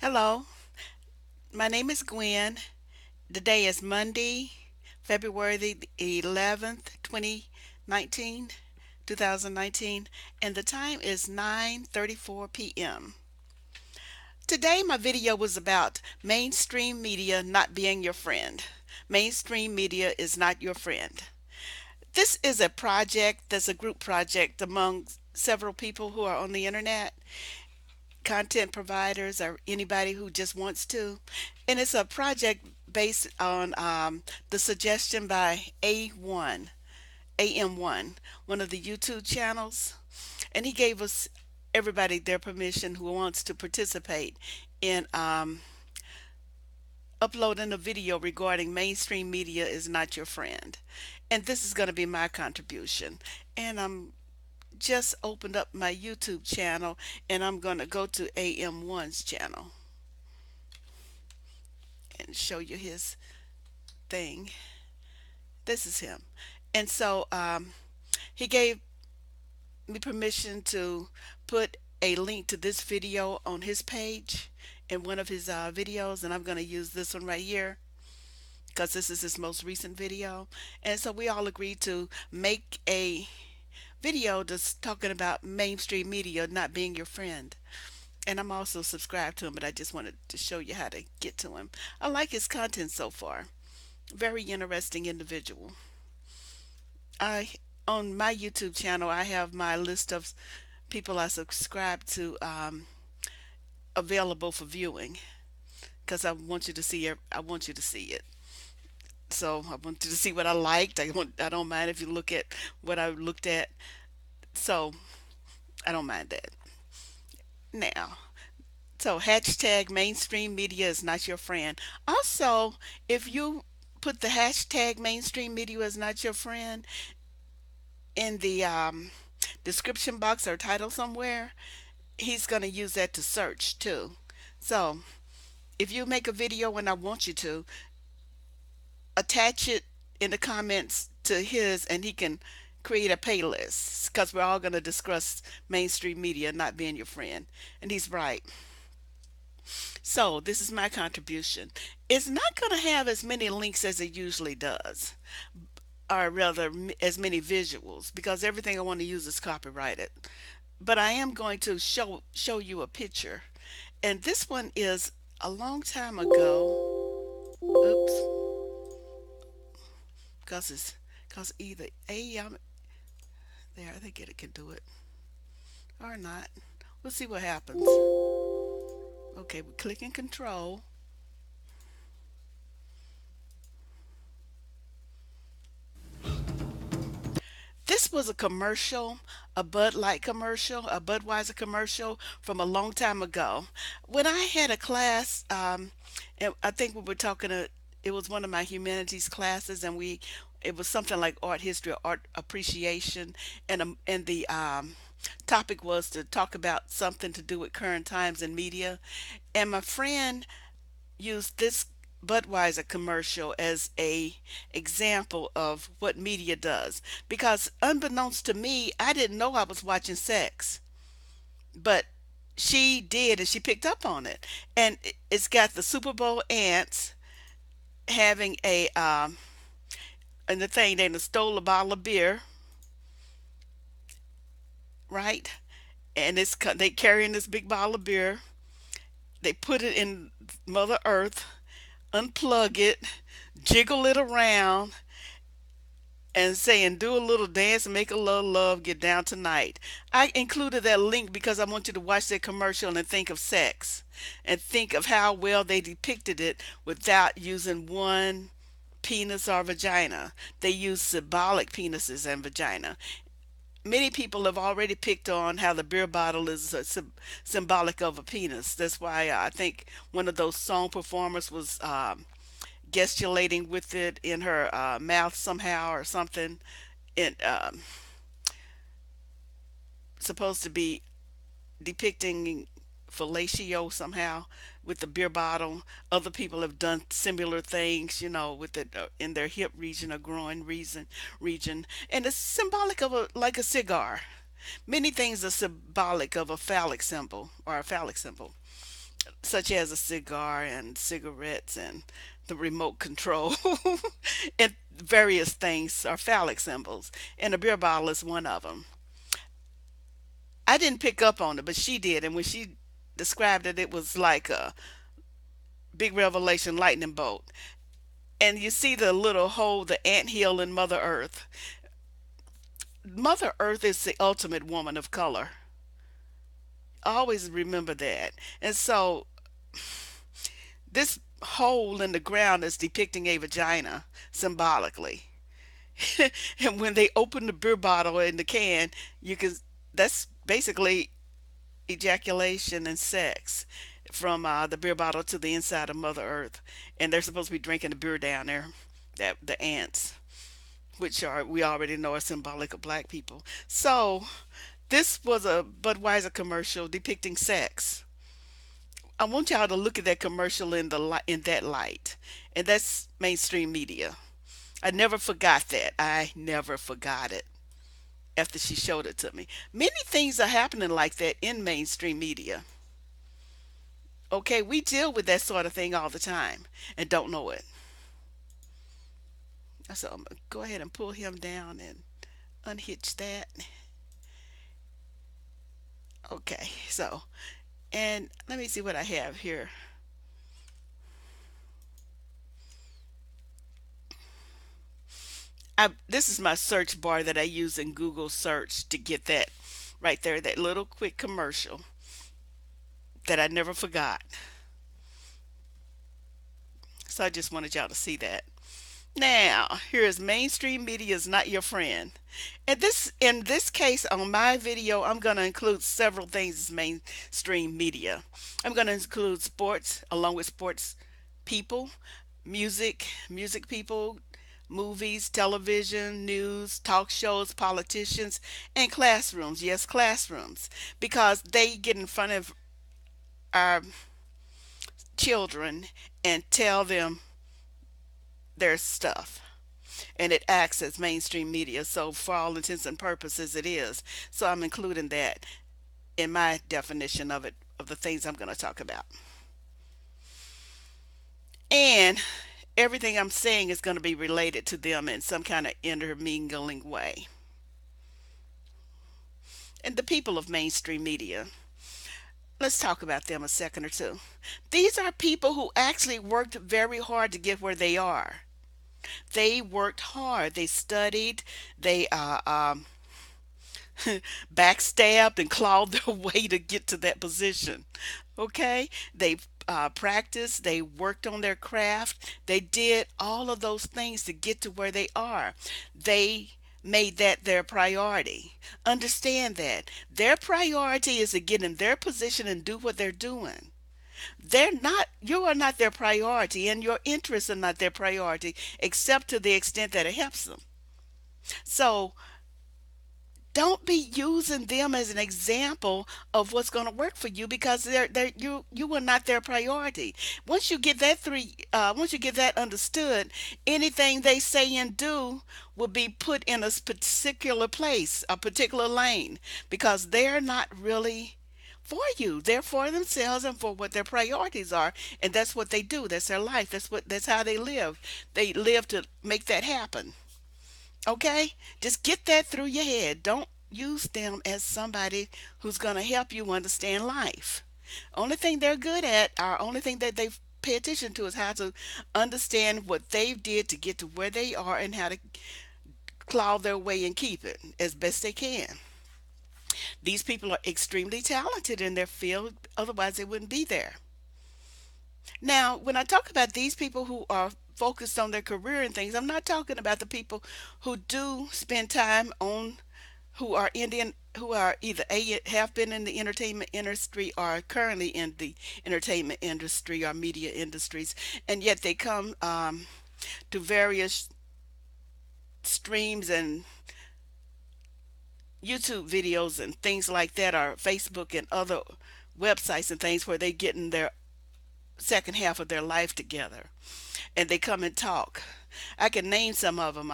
Hello, my name is Gwen. The day is Monday, February the 11th, 2019, and the time is 9:34 p.m. Today my video was about mainstream media not being your friend. Mainstream media is not your friend. This is a project that's a group project among several people who are on the internet, content providers or anybody who just wants to. And it's a project based on the suggestion by AM1, one of the YouTube channels. And he gave us everybody their permission who wants to participate in uploading a video regarding mainstream media is not your friend. And this is going to be my contribution. And I'm just opened up my YouTube channel and I'm going to go to AM1's channel and show you his thing. This is him. And so he gave me permission to put a link to this video on his page in one of his videos, and I'm going to use this one right here because this is his most recent video. And so we all agreed to make a video that's talking about mainstream media not being your friend. And I'm also subscribed to him, but I just wanted to show you how to get to him. I like his content so far. Very interesting individual. I On my YouTube channel, I have my list of people I subscribe to available for viewing because I want you to see it. I want you to see it. So I want you to see what I liked. I don't mind if you look at what I looked at. So I don't mind that. Now, so hashtag mainstream media is not your friend. Also, if you put the hashtag mainstream media is not your friend in the description box or title somewhere, he's going to use that to search too. So if you make a video and I want you to, attach it in the comments to his and he can create a playlist because we're all going to discuss mainstream media not being your friend. And he's right. So this is my contribution. It's not going to have as many links as it usually does, or rather as many visuals, because everything I want to use is copyrighted. But I am going to show you a picture. And this one is a long time ago. Oops. Because either there, I think it can do it or not. We'll see what happens. Okay, we're clicking control. This was a commercial, a Bud Light commercial, a Budweiser commercial from a long time ago. When I had a class, and I think we were talking, it was one of my humanities classes, and it was something like art history or art appreciation, and the topic was to talk about something to do with current times and media. And my friend used this Budweiser commercial as a example of what media does, because unbeknownst to me, I didn't know I was watching sex, but she did, and she picked up on it. And it's got the Super Bowl ants having a and the thing they done stole a bottle of beer, right? And they carrying this big bottle of beer. They put it in Mother Earth, unplug it, jiggle it around, and saying, do a little dance, make a little love, get down tonight. I included that link because I want you to watch that commercial and think of sex and think of how well they depicted it without using one penis or vagina. They use symbolic penises and vagina. Many people have already picked on how the beer bottle is symbolic of a penis. That's why I think one of those song performers was gesticulating with it in her mouth somehow or something. It supposed to be depicting fellatio somehow with the beer bottle. Other people have done similar things, with it in their hip region or groin region, and it's symbolic of a like a cigar. Many things are symbolic of a phallic symbol or a phallic symbol. such as a cigar and cigarettes and the remote control and various things are phallic symbols, and a beer bottle is one of them. I didn't pick up on it, but she did, and when she described it, it was like a big revelation lightning bolt. And you see the little hole, the ant hill in Mother Earth. Mother Earth is the ultimate woman of color. Always remember that. And so this hole in the ground is depicting a vagina symbolically. And when they open the beer bottle in the can, you can that's basically ejaculation and sex from the beer bottle to the inside of Mother Earth. And they're supposed to be drinking the beer down there, that the ants, which are we already know are symbolic of black people. So this was a Budweiser commercial depicting sex. I want y'all to look at that commercial in in that light, and that's mainstream media. I never forgot that. I never forgot it after she showed it to me. Many things are happening like that in mainstream media. Okay, we deal with that sort of thing all the time and don't know it. So I'm gonna go ahead and pull him down and unhitch that. Okay, so and let me see what I have here. This is my search bar that I use in Google search to get that right there, that little quick commercial that I never forgot. So I just wanted y'all to see that. Now, here is mainstream media is not your friend. And this in this case on my video, I'm going to include several things as mainstream media. I'm going to include sports along with sports people, music people, movies, television, news, talk shows, politicians, and classrooms. Yes, classrooms, because they get in front of our children and tell them their stuff. And it acts as mainstream media. So, for all intents and purposes, it is. So, I'm including that in my definition of it, of the things I'm going to talk about. And everything I'm saying is going to be related to them in some kind of intermingling way. And the people of mainstream media, let's talk about them a second or two. These are people who actually worked very hard to get where they are. They worked hard. They studied. They backstabbed and clawed their way to get to that position. Okay? They practiced, they worked on their craft, they did all of those things to get to where they are. They made that their priority. Understand that. Their priority is to get in their position and do what they're doing. They're not, you are not their priority, and your interests are not their priority, except to the extent that it helps them. So, don't be using them as an example of what's going to work for you because you are not their priority. Once you get that understood, anything they say and do will be put in a particular place, a particular lane, because they're not really for you. They're for themselves and for what their priorities are, and that's what they do. That's their life. That's how they live. They live to make that happen. Okay? Just get that through your head. Don't use them as somebody who's going to help you understand life. Only thing they're good at, or only thing that they pay attention to is how to understand what they did to get to where they are and how to claw their way and keep it as best they can. These people are extremely talented in their field, otherwise they wouldn't be there. Now, when I talk about these people who are focused on their career and things, I'm not talking about the people who do spend time on who are Indian, who are either have been in the entertainment industry or are currently in the entertainment industry or media industries, and yet they come to various streams and YouTube videos and things like that, or Facebook and other websites and things where they get in their second half of their life together and they come and talk. I can name some of them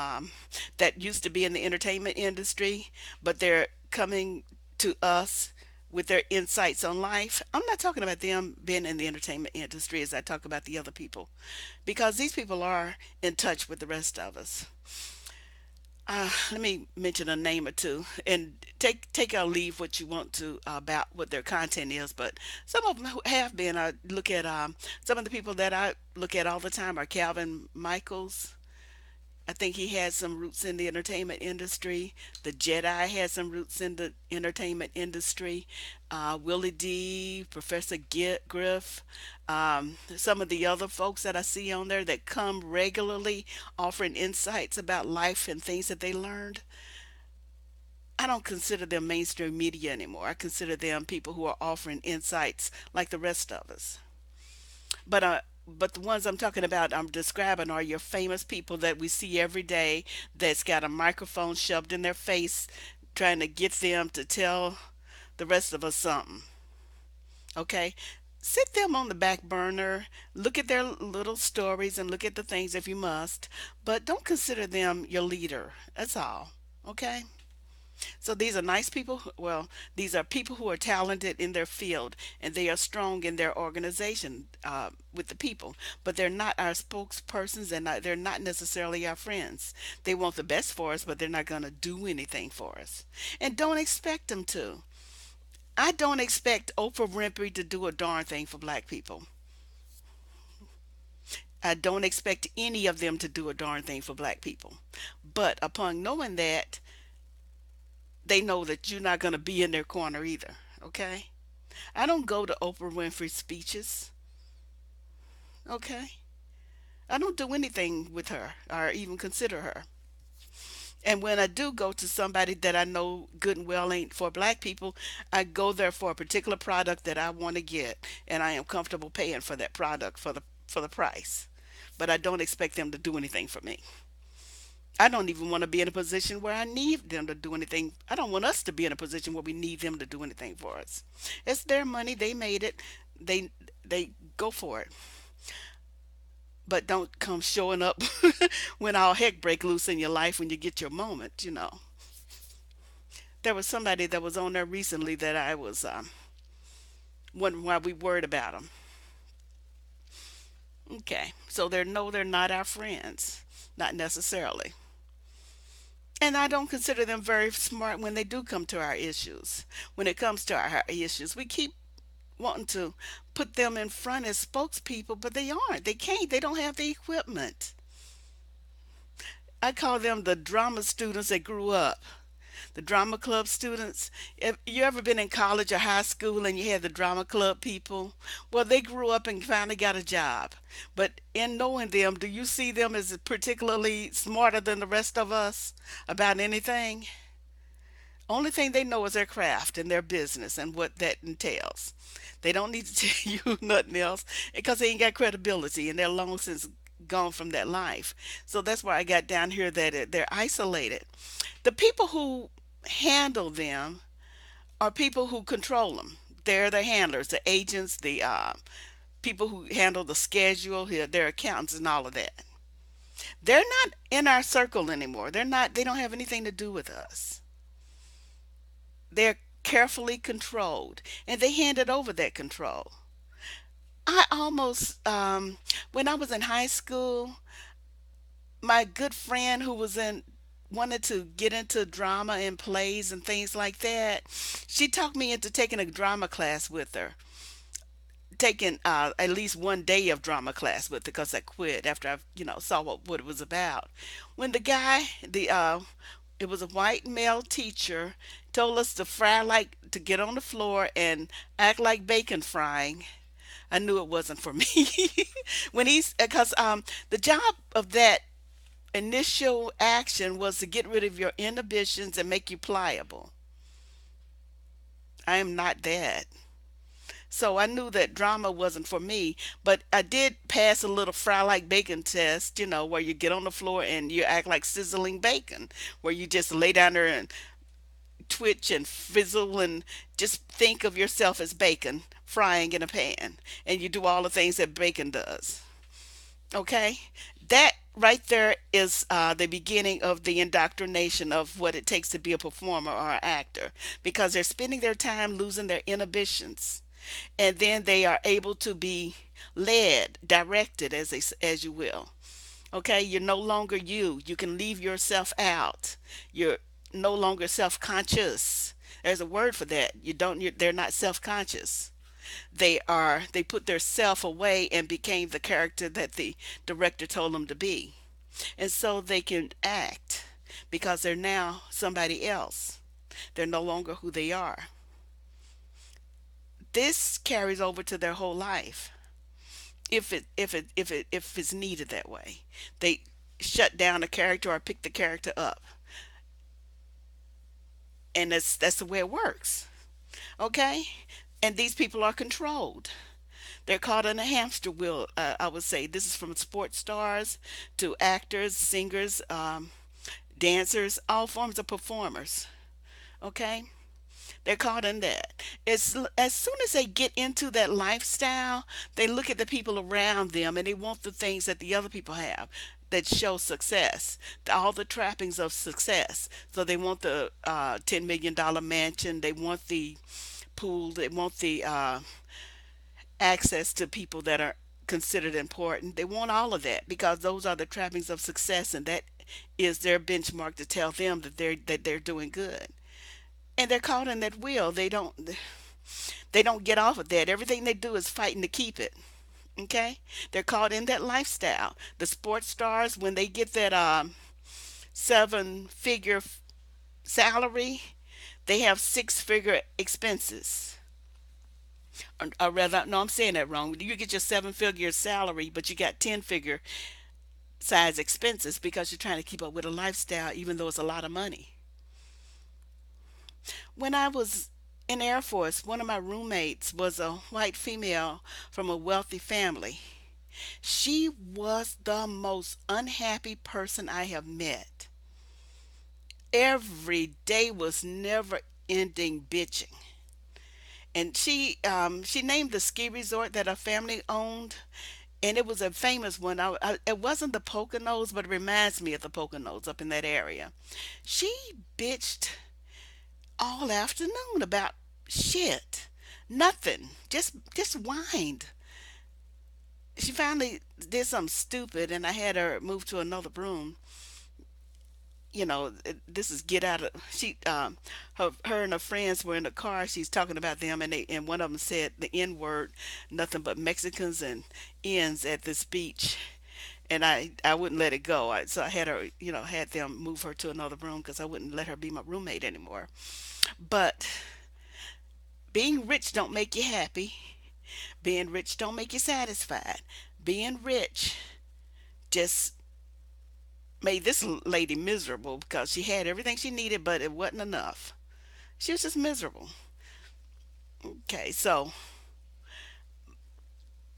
that used to be in the entertainment industry, but they're coming to us with their insights on life. I'm not talking about them being in the entertainment industry as I talk about the other people, because these people are in touch with the rest of us. Let me mention a name or two, and take or leave what you want to about what their content is. But some of them who have been. I look at some of the people that I look at all the time are Calvin Michaels. I think he had some roots in the entertainment industry. The Jedi had some roots in the entertainment industry. Willie D, Professor Griff, some of the other folks that I see on there that come regularly offering insights about life and things that they learned. I don't consider them mainstream media anymore. I consider them people who are offering insights like the rest of us. But the ones I'm talking about, I'm describing, are your famous people that we see every day that's got a microphone shoved in their face, trying to get them to tell the rest of us something. Okay? Sit them on the back burner, look at their little stories and look at the things if you must, but don't consider them your leader. That's all. Okay? So these are nice people. Well, these are people who are talented in their field and they are strong in their organization with the people. But they're not our spokespersons and they're not necessarily our friends. They want the best for us, but they're not going to do anything for us. And don't expect them to. I don't expect Oprah Winfrey to do a darn thing for black people. I don't expect any of them to do a darn thing for black people. But upon knowing that, they know that you're not going to be in their corner either. Okay? I don't go to Oprah Winfrey speeches. Okay? I don't do anything with her or even consider her. And when I do go to somebody that I know good and well ain't for black people, I go there for a particular product that I want to get, and I am comfortable paying for that product for the price. But I don't expect them to do anything for me. I don't even want to be in a position where I need them to do anything. I don't want us to be in a position where we need them to do anything for us. It's their money. They made it. They they go for it. But don't come showing up when all heck break loose in your life when you get your moment. There was somebody that was on there recently that I was wondering why we worried about them. Okay, so they're not our friends, not necessarily. And I don't consider them very smart when they do come to our issues. When it comes to our issues, we keep wanting to put them in front as spokespeople, but they aren't. They can't. They don't have the equipment. I call them the drama students that grew up. The drama club students. If you ever been in college or high school and you had the drama club people, well, they grew up and finally got a job. But in knowing them, do you see them as particularly smarter than the rest of us about anything? Only thing they know is their craft and their business and what that entails. They don't need to tell you nothing else because they ain't got credibility and they're long since gone from that life. So that's why I got down here that they're isolated. The people who handle them are people who control them. They're the handlers, the agents, the people who handle the schedule, their accountants, and all of that. They're not in our circle anymore. They're not. They don't have anything to do with us. They're carefully controlled, and they handed over that control. I almost, when I was in high school, my good friend who was in wanted to get into drama and plays and things like that. She talked me into taking a drama class with her, taking at least one day of drama class with her because I quit after I saw what it was about. When the guy, the it was a white male teacher, told us to fry like to get on the floor and act like bacon frying. I knew it wasn't for me. When he's because the job of that initial action was to get rid of your inhibitions and make you pliable. I am not that. So I knew that drama wasn't for me, but I did pass a little fry like bacon test, where you get on the floor and you act like sizzling bacon, where you just lay down there and twitch and fizzle and just think of yourself as bacon frying in a pan and you do all the things that bacon does. Okay? That right there is the beginning of the indoctrination of what it takes to be a performer or an actor, because they're spending their time losing their inhibitions, and then they are able to be led, directed, as you will. Okay, you're no longer you. You can leave yourself out. You're no longer self-conscious. There's a word for that. They're not self-conscious. They put their self away and became the character that the director told them to be. And so they can act because they're now somebody else. They're no longer who they are. This carries over to their whole life if it's needed that way. They shut down a character or pick the character up, and that's the way it works. Okay, and these people are controlled. They're caught in a hamster wheel. I would say this is from sports stars to actors, singers, dancers, all forms of performers. Okay, they're caught in that. As soon as they get into that lifestyle, they look at the people around them and they want the things that the other people have that show success, all the trappings of success. So they want the $10 million mansion, they want the pool, they want the access to people that are considered important. They want all of that because those are the trappings of success, and that is their benchmark to tell them that they're doing good. And they're caught in that wheel. They don't get off of that. Everything they do is fighting to keep it. Okay, they're caught in that lifestyle. The sports stars, when they get that seven-figure salary, they have six-figure expenses. Or rather, no, I'm saying that wrong. You get your seven-figure salary, but you got 10-figure size expenses because you're trying to keep up with a lifestyle, even though it's a lot of money. When I was in Air Force, one of my roommates was a white female from a wealthy family. She was the most unhappy person I have met. Every day was never ending bitching. And she named the ski resort that her family owned, and it was a famous one. It wasn't the Poconos, but it reminds me of the Poconos up in that area. She bitched all afternoon about shit, nothing, just whined. She finally did something stupid, and I had her move to another room. This is get out of her and her friends were in the car. She's talking about them, and one of them said the N word, nothing but Mexicans and ends at this beach. And I wouldn't let it go. So I had her, had them move her to another room because I wouldn't let her be my roommate anymore. But being rich don't make you happy. Being rich don't make you satisfied. Being rich just made this lady miserable because she had everything she needed, but it wasn't enough. She was just miserable. Okay, so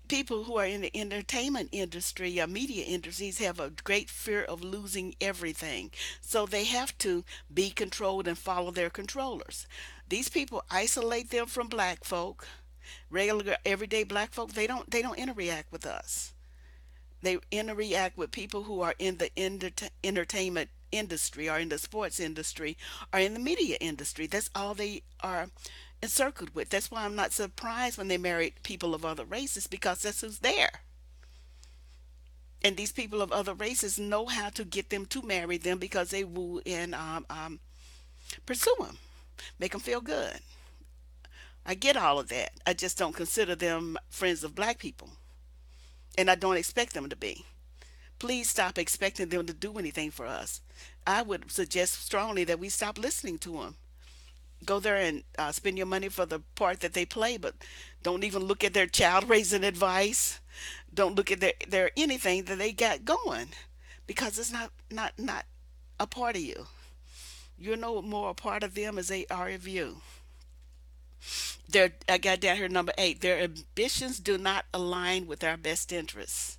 people who are in the entertainment industry or media industries have a great fear of losing everything. So they have to be controlled and follow their controllers. These people isolate them from black folk, regular everyday black folk. They don't interact with us. They interact with people who are in the entertainment industry or in the sports industry or in the media industry. That's all they are encircled with. That's why I'm not surprised when they marry people of other races, because that's who's there. And these people of other races know how to get them to marry them because they woo and pursue them, make them feel good. I get all of that. I just don't consider them friends of black people, and I don't expect them to be. Please stop expecting them to do anything for us. I would suggest strongly that we stop listening to them. Go there and spend your money for the part that they play, but don't even look at their child raising advice. Don't look at their anything that they got going, because it's not a part of you. You're no more a part of them as they are of you. I got down here number 8. Their ambitions do not align with our best interests.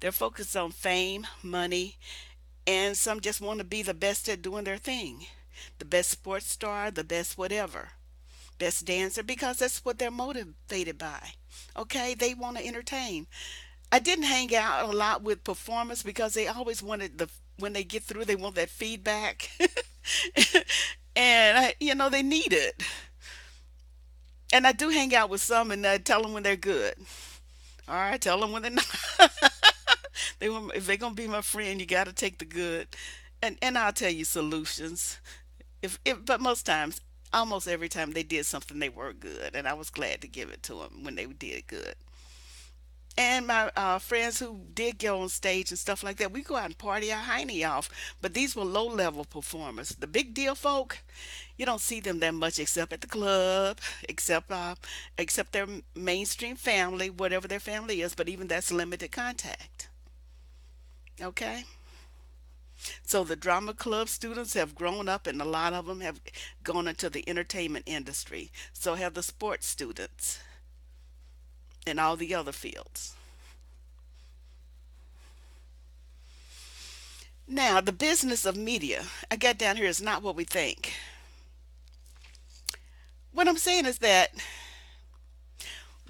They're focused on fame, money, and some just want to be the best at doing their thing. The best sports star, the best whatever, best dancer, because that's what they're motivated by. Okay, they want to entertain. I didn't hang out a lot with performers because they always wanted the when they get through, they want that feedback. And they need it. And I do hang out with some and tell them when they're good. All right, tell them when they're not. If they're gonna be my friend, you got to take the good, and I'll tell you solutions. If but most times, almost every time they did something, they were good, and I was glad to give it to them when they did good. And my friends who did go on stage and stuff like that, we go out and party our hiney off. But these were low level performers. The big deal folk, you don't see them that much except at the club, except their mainstream family, whatever their family is. But even that's limited contact. Okay, so the drama club students have grown up, and a lot of them have gone into the entertainment industry. So have the sports students and all the other fields. Now, the business of media, I got down here, is not what we think. What I'm saying is that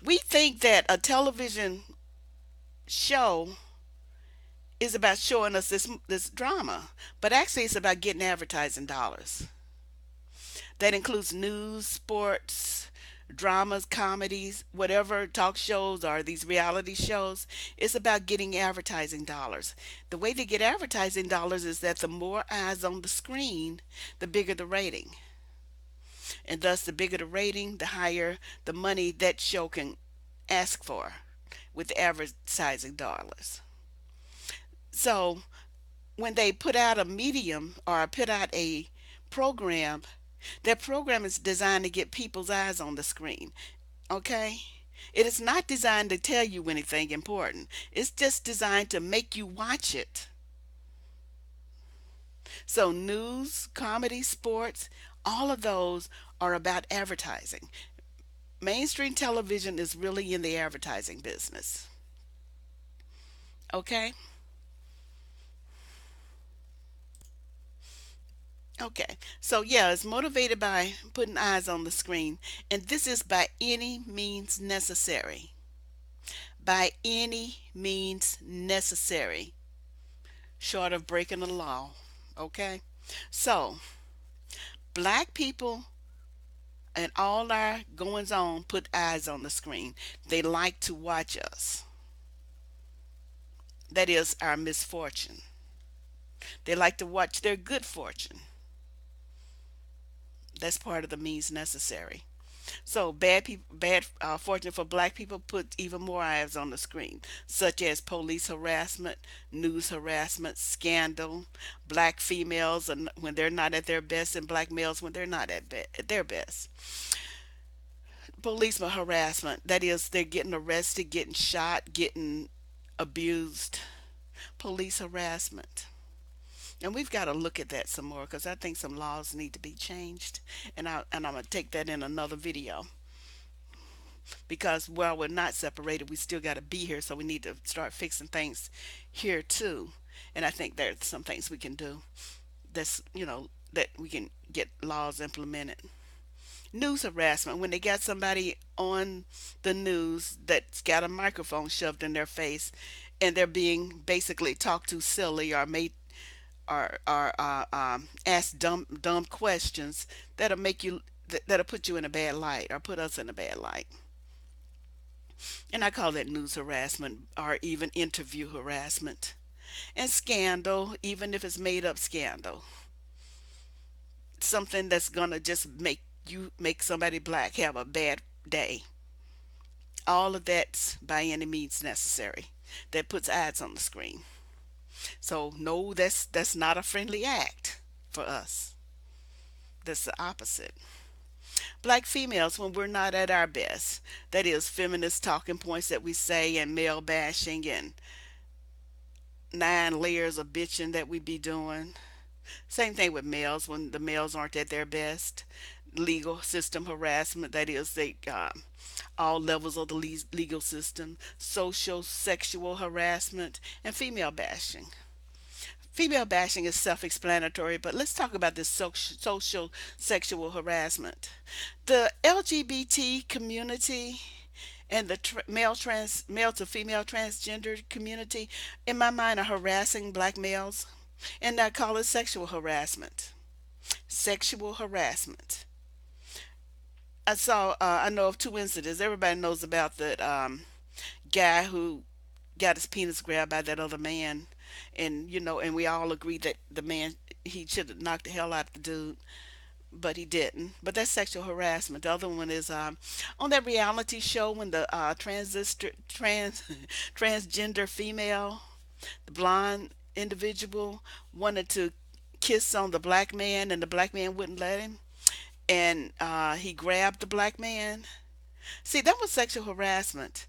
we think that a television show is about showing us this drama, but actually it's about getting advertising dollars. That includes news, sports, dramas, comedies, whatever talk shows or these reality shows. It's about getting advertising dollars. The way they get advertising dollars is that the more eyes on the screen, the bigger the rating. And thus, the bigger the rating, the higher the money that show can ask for with advertising dollars. So, when they put out a medium or put out a program, that program is designed to get people's eyes on the screen. Okay? It is not designed to tell you anything important. It's just designed to make you watch it. So, news, comedy, sports, all of those are about advertising. Mainstream television is really in the advertising business. Okay? Okay. So, yeah, it's motivated by putting eyes on the screen. And this is by any means necessary. By any means necessary, short of breaking the law. Okay? So, black people and all our goings on put eyes on the screen. They like to watch us. That is our misfortune. They like to watch their good fortune. That's part of the means necessary. So bad fortune for black people puts even more eyes on the screen, such as police harassment, news harassment, scandal, black females and when they're not at their best, and black males when they're not at their best. Policeman harassment, that is, they're getting arrested, getting shot, getting abused. Police harassment. And we've got to look at that some more because I think some laws need to be changed. And I'm gonna take that in another video because while we're not separated, we still got to be here. So we need to start fixing things here too. And I think there's some things we can do. That we can get laws implemented. News harassment, when they got somebody on the news that's got a microphone shoved in their face, and they're being basically talked to silly or made or ask dumb questions that'll put you in a bad light or put us in a bad light. And I call that news harassment or even interview harassment. And scandal, even if it's made up scandal, something that's gonna just make somebody black have a bad day. All of that's by any means necessary. That puts ads on the screen. So no, that's not a friendly act for us. That's the opposite. Black females, when we're not at our best, that is feminist talking points that we say, and male bashing, and 9 layers of bitching that we be doing. Same thing with males when the males aren't at their best. Legal system harassment, that is, all levels of the legal system. Social sexual harassment and female bashing. Female bashing is self explanatory, but let's talk about this social sexual harassment. The LGBT community And the male to female transgender community, in my mind, are harassing black males, and I call it sexual harassment. Sexual harassment. I know of two incidents. Everybody knows about that guy who got his penis grabbed by that other man, and and we all agree that the man, he should have knocked the hell out of the dude, but he didn't. But that's sexual harassment. The other one is on that reality show when the transgender female, the blonde individual, wanted to kiss on the black man, and the black man wouldn't let him, and he grabbed the black man. See, that was sexual harassment.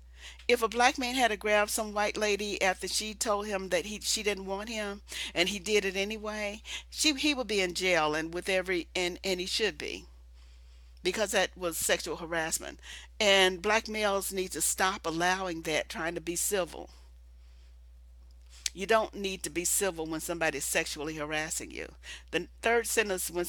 If a black man had to grab some white lady after she told him that she didn't want him, and he did it anyway, he would be in jail, and with every and he should be, because that was sexual harassment. And black males need to stop allowing that, trying to be civil. You don't need to be civil when somebody's sexually harassing you. The third sentence, when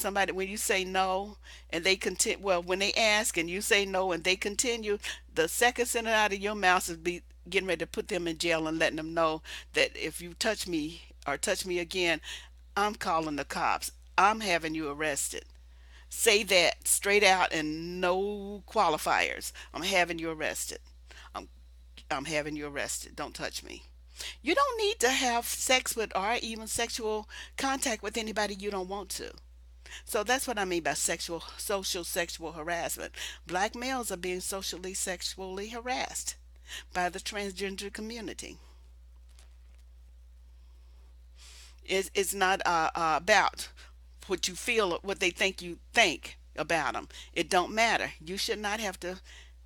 you say no and they continue, well, when they ask and you say no and they continue, the second sentence out of your mouth is be getting ready to put them in jail and letting them know that if you touch me or touch me again, I'm calling the cops. I'm having you arrested. Say that straight out and no qualifiers. I'm having you arrested. I'm I'm having you arrested. Don't touch me. You don't need to have sex with or even sexual contact with anybody you don't want to. So that's what I mean by social sexual harassment. Black males are being socially sexually harassed by the transgender community. It's not about what you feel or what they think you think about them. It don't matter. You should not have to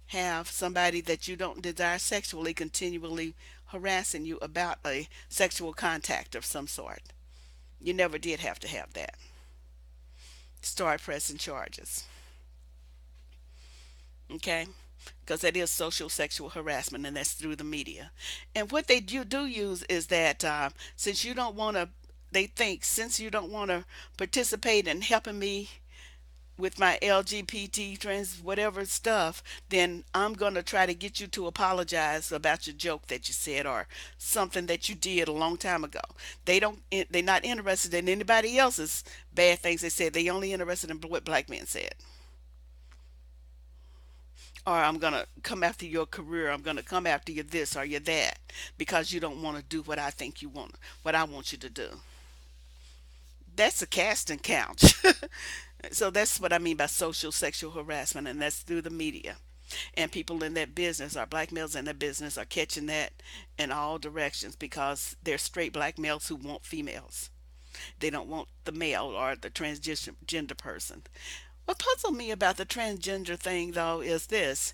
have somebody that you don't desire sexually continually harassing you about a sexual contact of some sort. You never did have to have that. Start pressing charges. Okay? Because that is social sexual harassment, and that's through the media. And what they do use is that since you don't want to, they think since you don't want to participate in helping me with my LGBT trans whatever stuff, then I'm gonna try to get you to apologize about your joke that you said or something that you did a long time ago. They're not interested in anybody else's bad things they said. They only interested in what black men said. Or I'm gonna come after your career. I'm gonna come after you this or you that because you don't want to do what I think you want, what I want you to do. That's a casting couch. So that's what I mean by social sexual harassment, and that's through the media. And people in that business, or black males in that business, are catching that in all directions because they're straight black males who want females. They don't want the male or the transgender person. What puzzled me about the transgender thing, though, is this: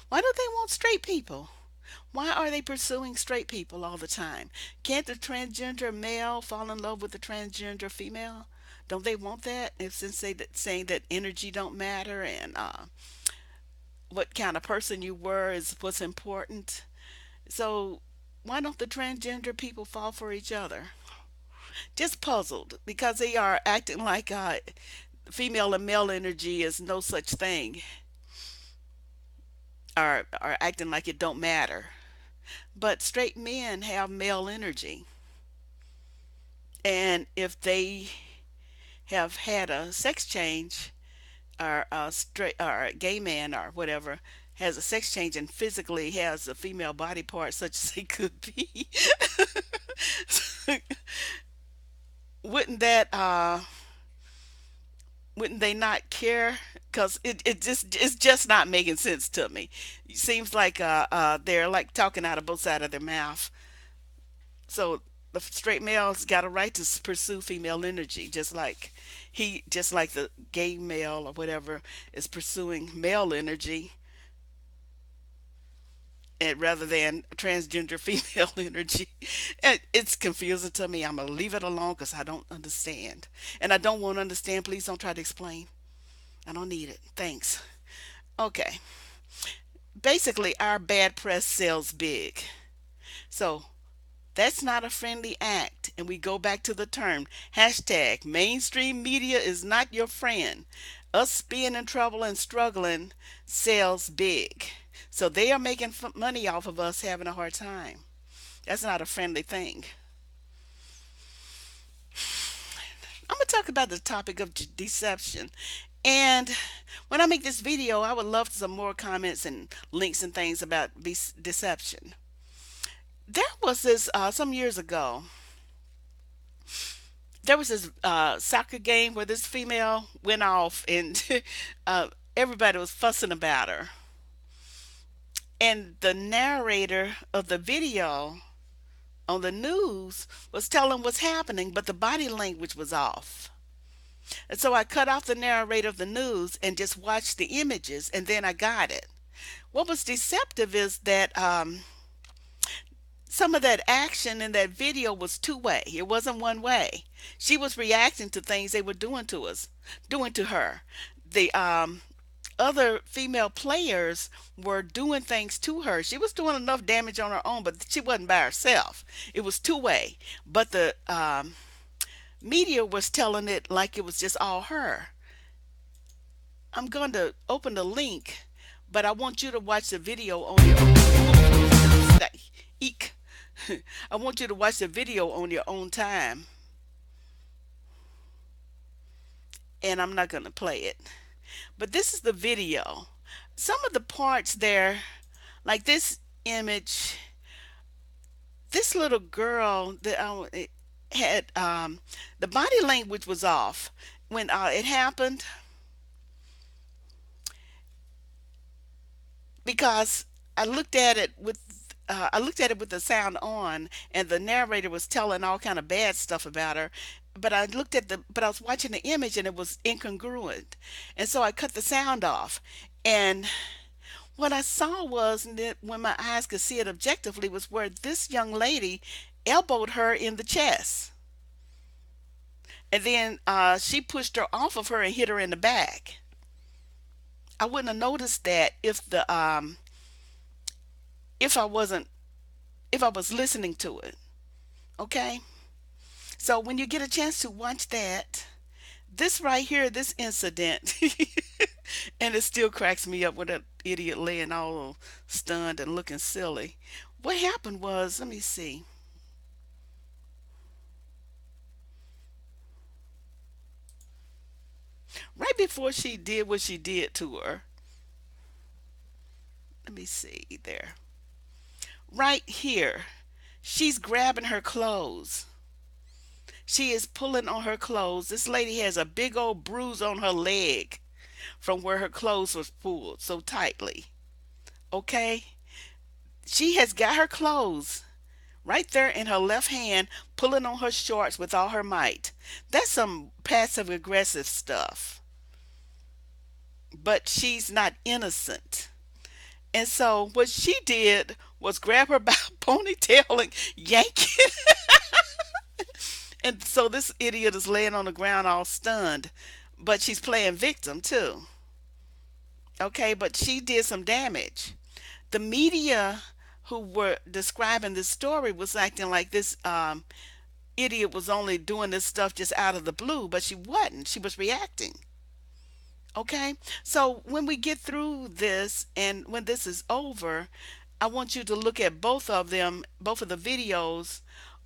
why do they want straight people? Why are they pursuing straight people all the time? Can't the transgender male fall in love with the transgender female? Don't they want that? If since they saying that energy don't matter and what kind of person you were is what's important. So why don't the transgender people fall for each other? Just puzzled because they are acting like female and male energy is no such thing, or are acting like it don't matter. But straight men have male energy, and if they have had a sex change, or a straight or a gay man or whatever has a sex change and physically has a female body part such as he could be, wouldn't that wouldn't they not care? Because it's just not making sense to me. It seems like they're like talking out of both sides of their mouth. So the straight male's got a right to pursue female energy, just like the gay male or whatever is pursuing male energy, and rather than transgender female energy. And it's confusing to me. I'm gonna leave it alone because I don't understand, and I don't want to understand. Please don't try to explain. I don't need it. Thanks. Okay. Basically, our bad press sells big. So that's not a friendly act. And we go back to the term hashtag mainstream media is not your friend. Us being in trouble and struggling sells big. So they are making money off of us having a hard time. That's not a friendly thing. I'm going to talk about the topic of deception. And when I make this video, I would love some more comments and links and things about deception. There was this, some years ago, there was this soccer game where this female went off and everybody was fussing about her. And the narrator of the video on the news was telling what's happening, but the body language was off. And so I cut off the narrator of the news and just watched the images, and then I got it. What was deceptive is that some of that action in that video was two-way. It wasn't one way. She was reacting to things they were doing to us, doing to her. The other female players were doing things to her. She was doing enough damage on her own, but she wasn't by herself. It was two-way. But the media was telling it like it was just all her. I'm going to open the link, but I want you to watch the video on your own. Eek. I want you to watch the video on your own time, and I'm not going to play it. But this is the video. Some of the parts there, like this image, this little girl that had the body language was off when it happened, because I looked at it with the sound on, and the narrator was telling all kind of bad stuff about her. But I was watching the image, and it was incongruent, and so I cut the sound off. And what I saw was that when my eyes could see it objectively was where this young lady elbowed her in the chest, and then she pushed her off of her and hit her in the back. I wouldn't have noticed that if I wasn't if I was listening to it. Okay? So when you get a chance to watch that, this right here, this incident, and it still cracks me up with that idiot laying all stunned and looking silly. What happened was, let me see. Right before she did what she did to her, let me see there. Right here, she's grabbing her clothes. She is pulling on her clothes. This lady has a big old bruise on her leg from where her clothes was pulled so tightly. Okay? She has got her clothes right there in her left hand, pulling on her shorts with all her might. That's some passive aggressive stuff. But she's not innocent. And so what she did was grab her by a ponytail and yank it. And so this idiot is laying on the ground all stunned. But she's playing victim too. Okay, but she did some damage. The media who were describing this story was acting like this idiot was only doing this stuff just out of the blue, but she wasn't. She was reacting. Okay, so when we get through this and when this is over, I want you to look at both of them, both of the videos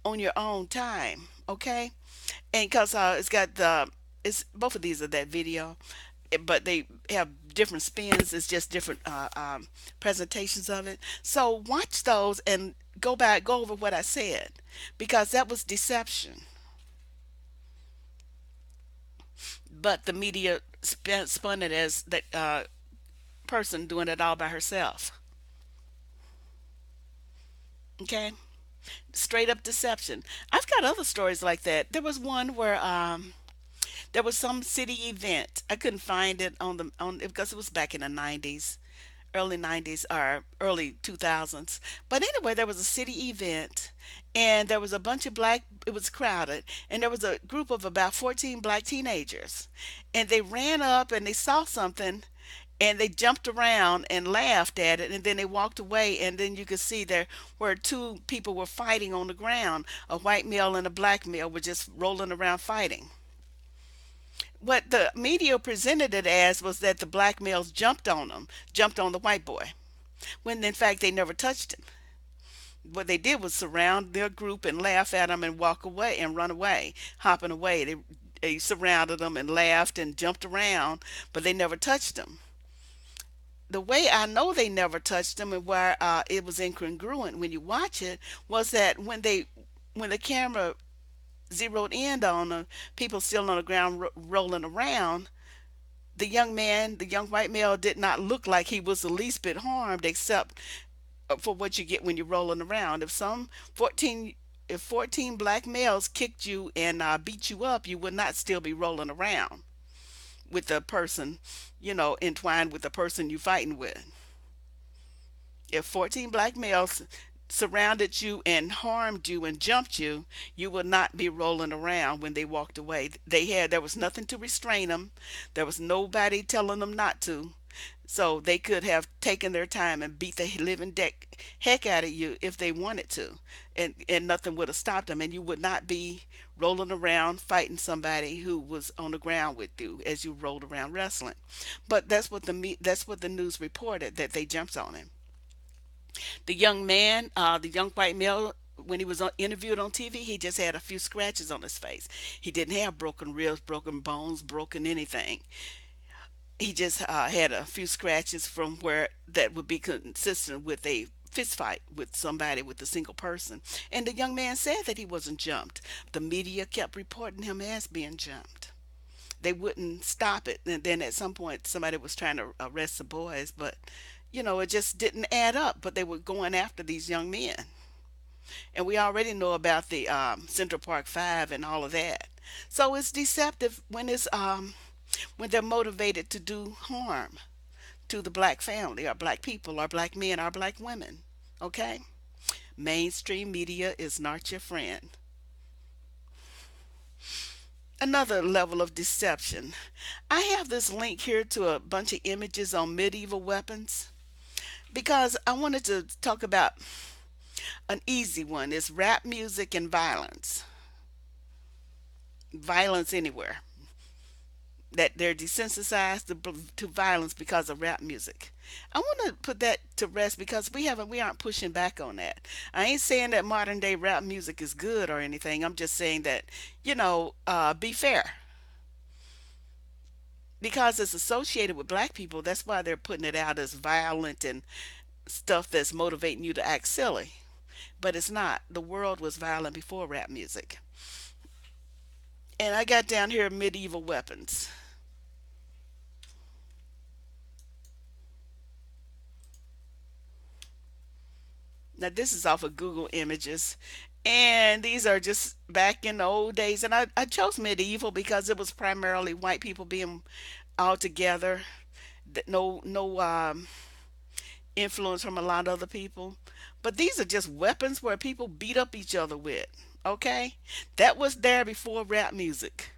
on your own time. Okay, and because it's got it's both of these are that video, but they have different spins. It's just different presentations of it. So watch those and go over what I said, because that was deception. But the media spun it as that person doing it all by herself. Okay, straight up deception. I've got other stories like that. There was one where there was some city event. I couldn't find it on because it was back in the 90s, early 90s or early 2000s. But anyway, there was a city event, and there was a bunch of black, it was crowded, and there was a group of about 14 black teenagers. And they ran up and they saw something, and they jumped around and laughed at it, and then they walked away, and then you could see there where two people were fighting on the ground. A white male and a black male were just rolling around fighting. What the media presented it as was that the black males jumped on them, jumped on the white boy. when in fact they never touched him. What they did was surround their group and laugh at them and walk away and run away, hopping away. They surrounded them and laughed and jumped around, but they never touched them. The way I know they never touched them and why it was incongruent when you watch it was that when the camera zeroed in on the people still on the ground rolling around, the young white male, did not look like he was the least bit harmed, except for what you get when you're rolling around. 14 if 14 black males kicked you and beat you up, you would not still be rolling around with the person, entwined with the person you're fighting with. If 14 black males surrounded you and harmed you and jumped you, you would not be rolling around when they walked away. There was nothing to restrain them. There was nobody telling them not to. So they could have taken their time and beat the living heck out of you if they wanted to, and nothing would have stopped them, and you would not be rolling around fighting somebody who was on the ground with you as you rolled around wrestling. But that's what the news reported, that they jumped on him. The young white male, when he was interviewed on TV, he just had a few scratches on his face. He didn't have broken ribs, broken bones, broken anything. He just had a few scratches from where that would be consistent with a fist fight with somebody, with a single person. And the young man said that he wasn't jumped. The media kept reporting him as being jumped. They wouldn't stop it. And then at some point, somebody was trying to arrest the boys, but it just didn't add up. But they were going after these young men. And we already know about the Central Park Five and all of that. So it's deceptive when they're motivated to do harm to the black family or black people or black men or black women. Okay? Mainstream media is not your friend. Another level of deception. I have this link here to a bunch of images on medieval weapons because I wanted to talk about an easy one. Is rap music and violence. Violence anywhere. That they're desensitized to violence because of rap music. I want to put that to rest because we aren't pushing back on that. I ain't saying that modern day rap music is good or anything. I'm just saying that be fair, because it's associated with black people. That's why they're putting it out as violent and stuff that's motivating you to act silly. But it's not. The world was violent before rap music. And I got down here medieval weapons. Now this is off of Google Images, and these are just back in the old days. And I chose medieval because it was primarily white people being all together. No influence from a lot of other people. But these are just weapons where people beat up each other with. Okay, that was there before rap music.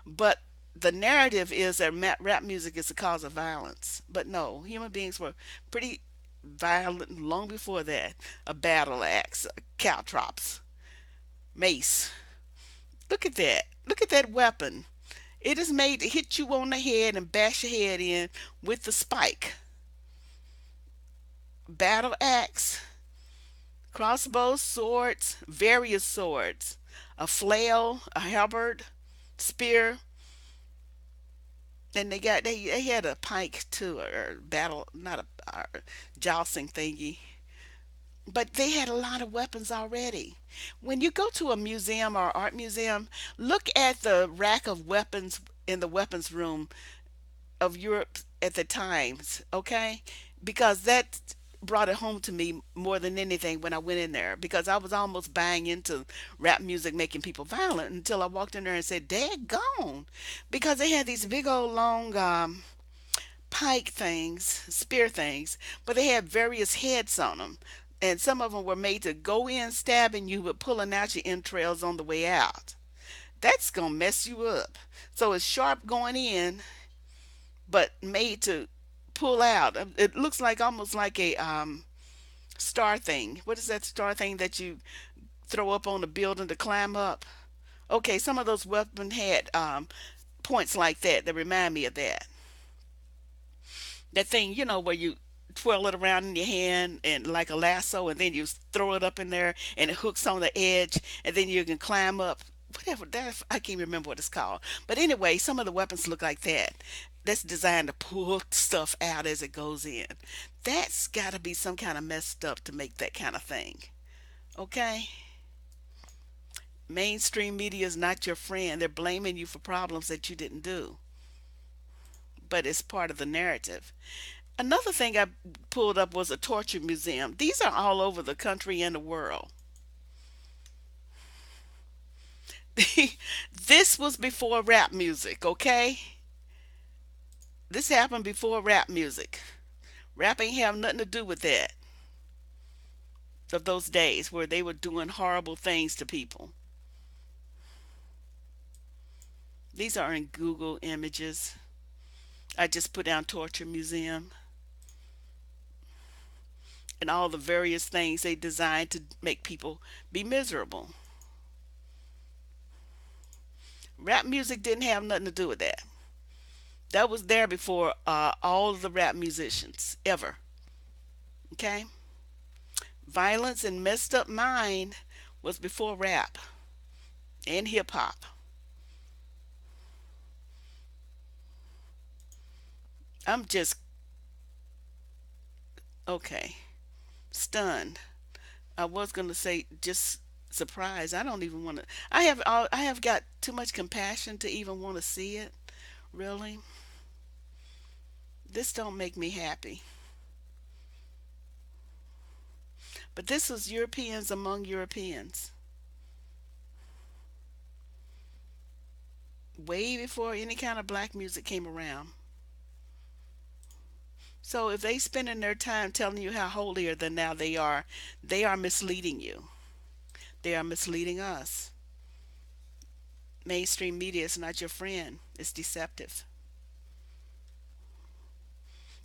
But the narrative is that rap music is the cause of violence. But no, human beings were pretty violent long before that. A battle axe, caltrops, mace. Look at that. Look at that weapon. It is made to hit you on the head and bash your head in with the spike. Battle axe, crossbows, swords, various swords, a flail, a halberd, spear, and they had a pike too, or battle, not a jousting thingy. But they had a lot of weapons already. When you go to a museum or art museum, look at the rack of weapons in the weapons room of Europe at the times, okay? Because that brought it home to me more than anything when I went in there, because I was almost buying into rap music making people violent until I walked in there and said, "Daggone," because they had these big old long pike things, spear things, but they had various heads on them. And some of them were made to go in stabbing you but pulling out your entrails on the way out. That's gonna mess you up. So it's sharp going in, but made to pull out. It looks like almost like a star thing. What is that star thing that you throw up on the building to climb up? Okay, some of those weapons had points like that that remind me of that. That thing, where you twirl it around in your hand and like a lasso, and then you throw it up in there and it hooks on the edge, and then you can climb up. Whatever that, I can't remember what it's called. But anyway, some of the weapons look like that. That's designed to pull stuff out as it goes in. That's got to be some kind of messed up to make that kind of thing. Okay? Mainstream media is not your friend. They're blaming you for problems that you didn't do, but it's part of the narrative. Another thing I pulled up was a torture museum. These are all over the country and the world. This was before rap music, okay? This happened before rap music. Rap ain't have nothing to do with that, of those days where they were doing horrible things to people. These are in Google images. I just put down torture museum and all the various things they designed to make people be miserable. Rap music didn't have nothing to do with that. That was there before all of the rap musicians ever. Okay? Violence and messed up mind was before rap and hip hop. I'm just okay, stunned. I was gonna say just surprised. I don't even want to. I have got too much compassion to even want to see it. Really, this don't make me happy. But this was Europeans among Europeans, way before any kind of black music came around. So if they spending their time telling you how holier than now they are misleading you. They are misleading us. Mainstream media is not your friend. It's deceptive.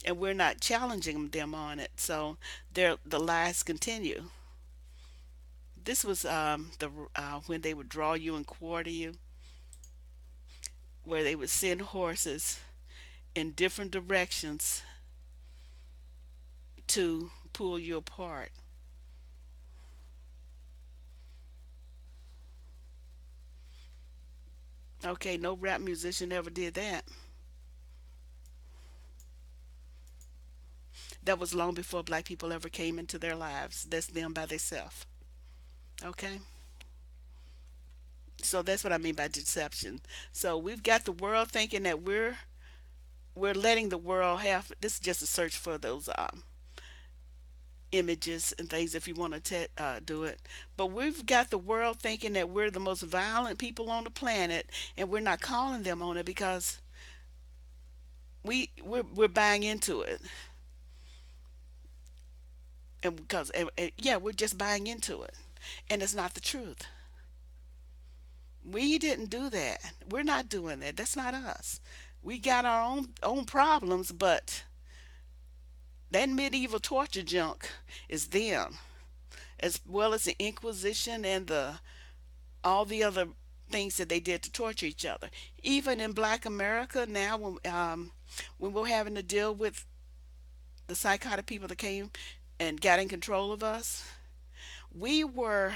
And we're not challenging them on it. So the lies continue. This was the when they would draw you and quarter you, where they would send horses in different directions to pull you apart. Okay, no rap musician ever did that. That was long before black people ever came into their lives. That's them by themselves. Okay? So that's what I mean by deception. So we've got the world thinking that we're letting the world have this is just a search for those images and things if you want to do it. But we've got the world thinking that we're the most violent people on the planet, and we're not calling them on it because we're buying into it, and because yeah, we're just buying into it, and it's not the truth. We didn't do that. We're not doing that. That's not us. We got our own problems, but that medieval torture junk is them, as well as the Inquisition and the all the other things that they did to torture each other. Even in Black America now, when we're having to deal with the psychotic people that came and got in control of us, we were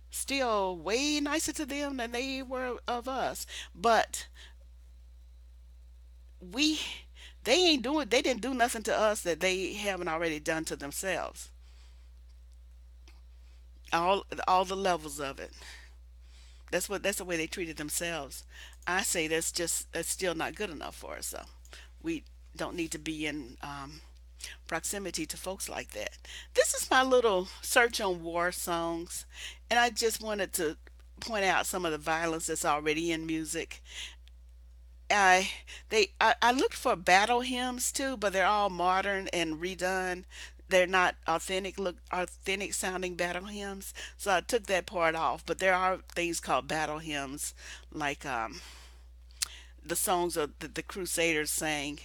still way nicer to them than they were of us. But we they didn't do nothing to us that they haven't already done to themselves. All the levels of it. That's the way they treated themselves. I say that's still not good enough for us. So we don't need to be in proximity to folks like that. This is my little search on war songs, and I just wanted to point out some of the violence that's already in music. I looked for battle hymns too, but they're all modern and redone. They're not authentic sounding battle hymns. So I took that part off. But there are things called battle hymns, like the songs of the Crusaders sang.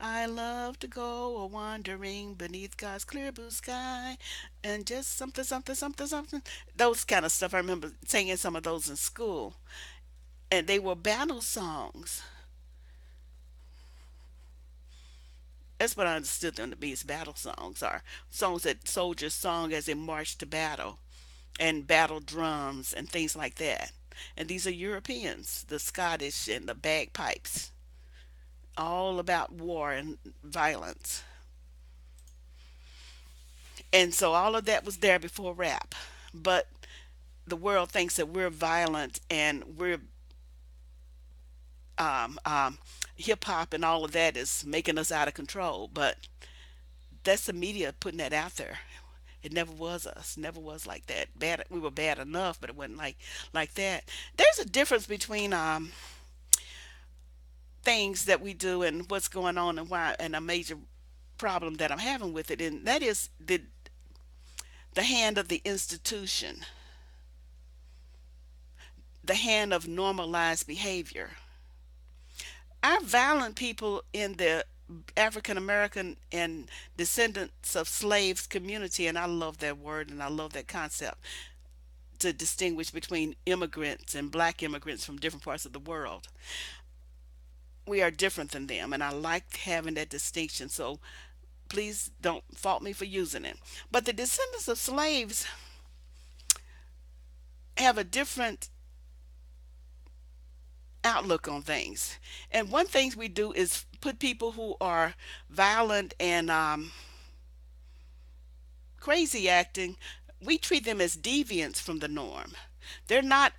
I love to go a wandering beneath God's clear blue sky, and just something, something, something, something. Those kind of stuff. I remember singing some of those in school, and they were battle songs. That's what I understood them to be, as battle songs, are songs that soldiers sung as they marched to battle, and battle drums and things like that. And these are Europeans, the Scottish and the bagpipes, all about war and violence. And so all of that was there before rap. But the world thinks that we're violent and we're um, um, hip hop and all of that is making us out of control. But that's the media putting that out there. It never was us. Never was like that. Bad. We were bad enough, but it wasn't like that. There's a difference between things that we do and what's going on and why, and a major problem that I'm having with it, and that is the hand of the institution, the hand of normalized behavior. Our violent people in the African American and descendants of slaves community, and I love that word and I love that concept to distinguish between immigrants and black immigrants from different parts of the world. We are different than them, and I like having that distinction. So please don't fault me for using it. But the descendants of slaves have a different outlook on things. And one thing we do is put people who are violent and crazy acting, we treat them as deviants from the norm. They're not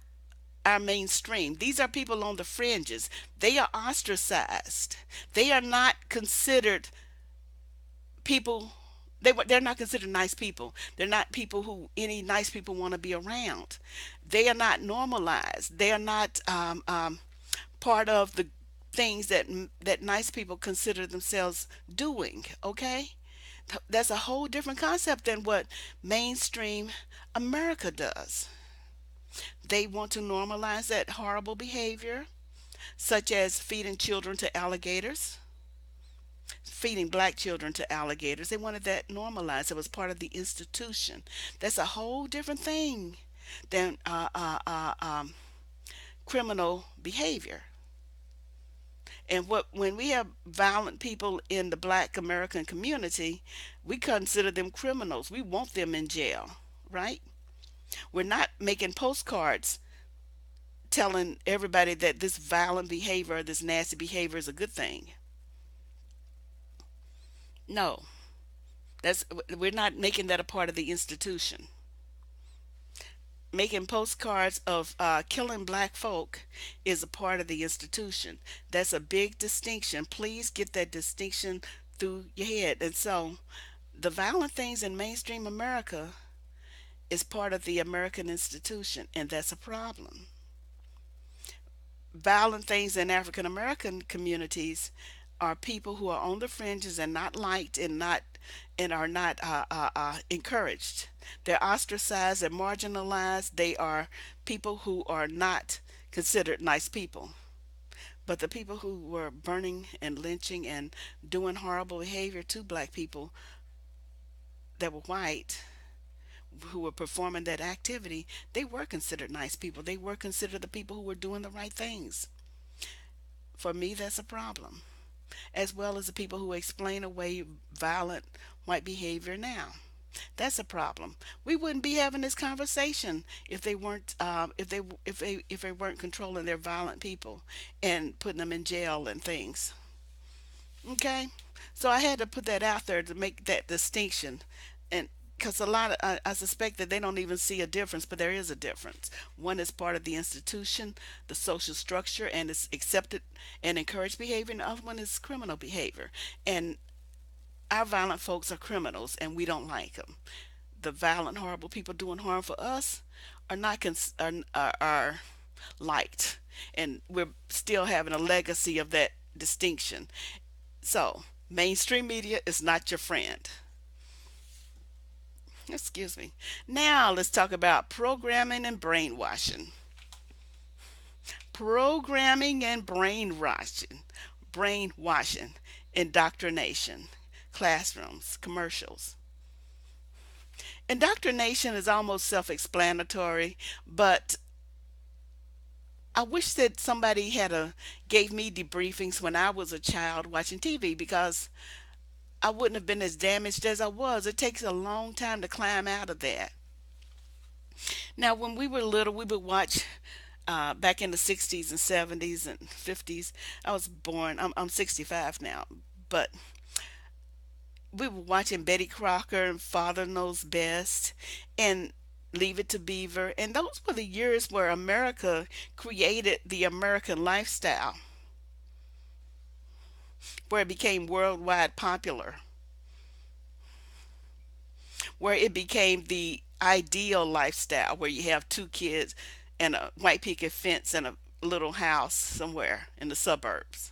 our mainstream. These are people on the fringes. They are ostracized. They are not considered people. They're not considered nice people. They're not people who any nice people want to be around. They are not normalized. They are not part of the things that nice people consider themselves doing. Okay, that's a whole different concept than what mainstream America does. They want to normalize that horrible behavior, such as feeding children to alligators, feeding black children to alligators. They wanted that normalized. It was part of the institution. That's a whole different thing than criminal behavior. And when we have violent people in the black American community, we consider them criminals. We want them in jail, right? We're not making postcards telling everybody that this violent behavior, this nasty behavior is a good thing. No, that's we're not making that a part of the institution. Making postcards of killing black folk is a part of the institution. That's a big distinction. Please get that distinction through your head. And so, the violent things in mainstream America is part of the American institution, and that's a problem. Violent things in African American communities are people who are on the fringes and not liked and are not encouraged. They're ostracized, they're marginalized, they are people who are not considered nice people. But the people who were burning and lynching and doing horrible behavior to black people that were white, who were performing that activity, they were considered nice people. They were considered the people who were doing the right things. For me, that's a problem, as well as the people who explain away violent white behavior now. That's a problem. We wouldn't be having this conversation if they weren't if they weren't controlling their violent people and putting them in jail and things. Okay, so I had to put that out there to make that distinction, and because a lot of I suspect that they don't even see a difference, but there is a difference. One is part of the institution, the social structure, and it's accepted and encouraged behavior, and the other one is criminal behavior. And our violent folks are criminals, and we don't like them. The violent, horrible people doing harm for us are not are liked, and we're still having a legacy of that distinction. So, mainstream media is not your friend. Excuse me. Now let's talk about programming and brainwashing. Programming and brainwashing, indoctrination, classrooms, commercials. Indoctrination is almost self-explanatory, but I wish that somebody had a gave me debriefings when I was a child watching TV, because I wouldn't have been as damaged as I was. It takes a long time to climb out of that. Now, when we were little, we would watch back in the 60s and 70s and 50s. I was born, I'm 65 now, but we were watching Betty Crocker and Father Knows Best and Leave It to Beaver. And those were the years where America created the American lifestyle, where it became worldwide popular, where it became the ideal lifestyle, where you have two kids and a white picket fence and a little house somewhere in the suburbs.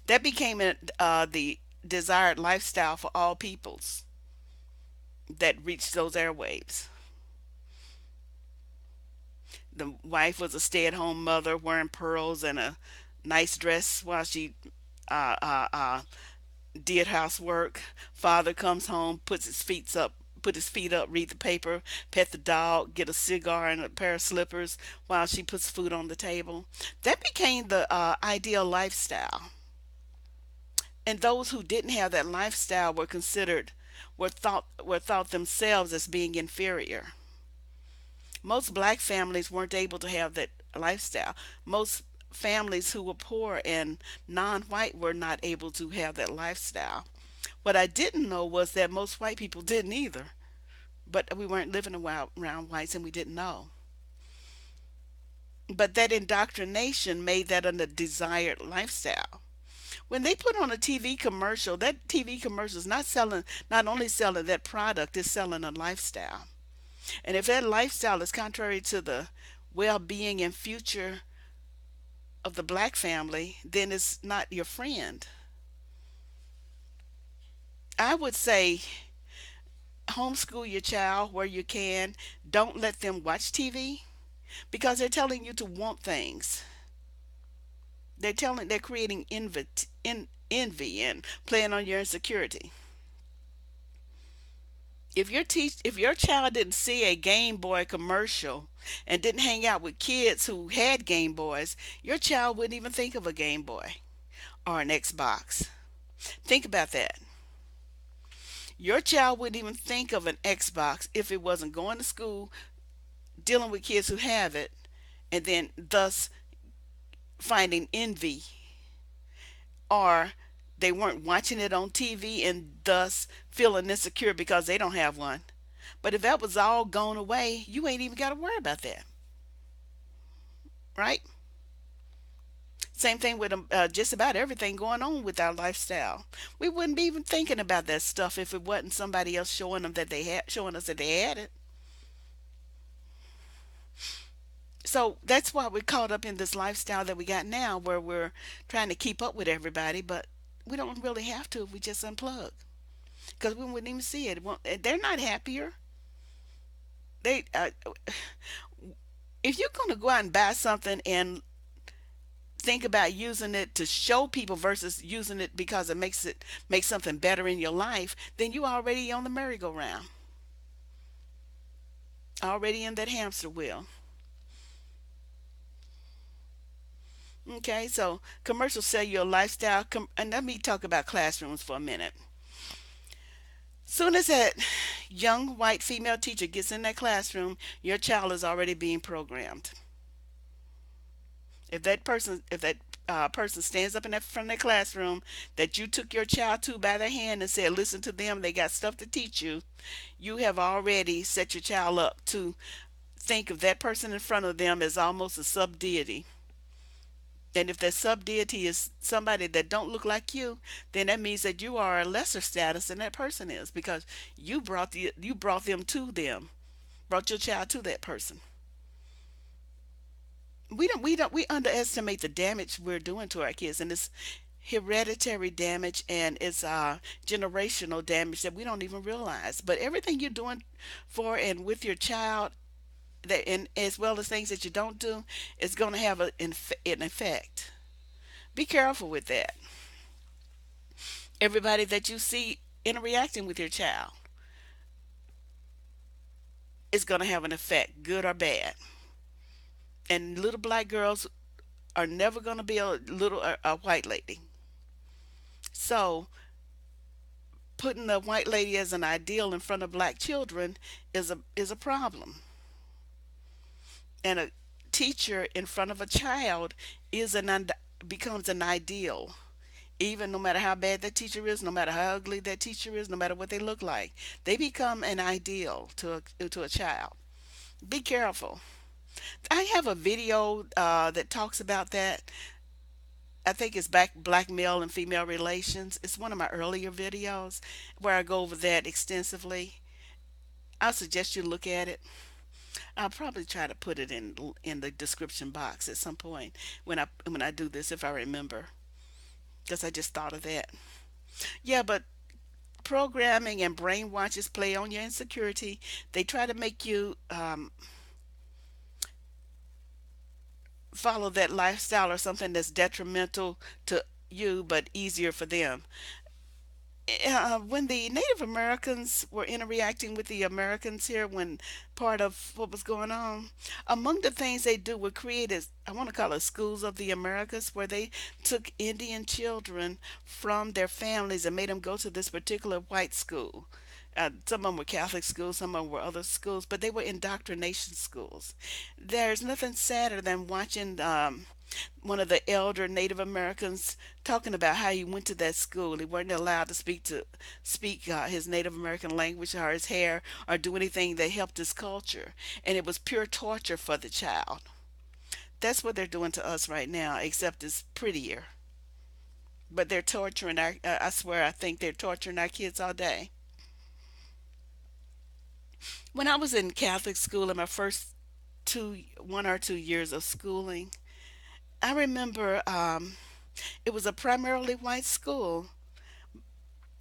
That became the desired lifestyle for all peoples that reached those airwaves. The wife was a stay-at-home mother wearing pearls and a nice dress while she uh, uh, uh, did housework. Father comes home, put his feet up, read the paper, pet the dog, get a cigar and a pair of slippers while she puts food on the table. That became the ideal lifestyle. And those who didn't have that lifestyle were thought themselves as being inferior. Most black families weren't able to have that lifestyle. Most families who were poor and non-white were not able to have that lifestyle. What I didn't know was that most white people didn't either, but we weren't living around whites and we didn't know. But that indoctrination made that a desired lifestyle. When they put on a TV commercial, that TV commercial is not only selling that product, it's selling a lifestyle. And if that lifestyle is contrary to the well-being and future of the black family, then it's not your friend. I would say homeschool your child where you can. Don't let them watch TV because they're telling you to want things. They're creating envy and playing on your insecurity. If your child didn't see a Game Boy commercial and didn't hang out with kids who had Game Boys, your child wouldn't even think of a Game Boy or an Xbox. Think about that. Your child wouldn't even think of an Xbox if it wasn't going to school, dealing with kids who have it, and then thus finding envy, or they weren't watching it on TV and thus feeling insecure because they don't have one. But if that was all gone away, you ain't even got to worry about that, right? Same thing with just about everything going on with our lifestyle. We wouldn't be even thinking about that stuff if it wasn't somebody else showing us that they had it. So that's why we're caught up in this lifestyle that we got now, where we're trying to keep up with everybody, but we don't really have to if we just unplug, because we wouldn't even see it. They're not happier. They If you're going to go out and buy something and think about using it to show people versus using it because it makes something better in your life, then you already on the merry-go-round, already in that hamster wheel. Okay, so commercials sell you a lifestyle. And let me talk about classrooms for a minute. Soon as that young white female teacher gets in that classroom, your child is already being programmed. If that person stands up in that front of the classroom that you took your child to by the hand and said, "Listen to them, they got stuff to teach you," you have already set your child up to think of that person in front of them as almost a sub deity. And if that sub deity is somebody that don't look like you, then that means that you are a lesser status than that person is, because you brought them to them, brought your child to that person. We underestimate the damage we're doing to our kids, and it's hereditary damage, and it's generational damage that we don't even realize. But everything you're doing for and with your child, that and as well as things that you don't do, is going to have an effect. Be careful with that. Everybody that you see interacting with your child is going to have an effect, good or bad. And little black girls are never going to be a white lady. So putting a white lady as an ideal in front of black children is a problem. And a teacher in front of a child is becomes an ideal. Even no matter how bad that teacher is, no matter how ugly that teacher is, no matter what they look like, they become an ideal to a child. Be careful. I have a video that talks about that. I think it's black male and female relations. It's one of my earlier videos where I go over that extensively. I suggest you look at it. I'll probably try to put it in the description box at some point when I do this if I remember, because I just thought of that. Yeah, but programming and brainwashes play on your insecurity. They try to make you follow that lifestyle or something that's detrimental to you but easier for them. When the Native Americans were interacting with the Americans here, when part of what was going on, among the things they do were created, I want to call it schools of the Americas, where they took Indian children from their families and made them go to this particular white school. Some of them were Catholic schools, some of them were other schools, but they were indoctrination schools. There's nothing sadder than watching one of the elder Native Americans talking about how he went to that school. He wasn't allowed to speak his Native American language or his hair or do anything that helped his culture, and it was pure torture for the child. That's what they're doing to us right now, except it's prettier. But they're torturing our. I swear, I think they're torturing our kids all day. When I was in Catholic school in my first 1 or 2 years of schooling, I remember it was a primarily white school,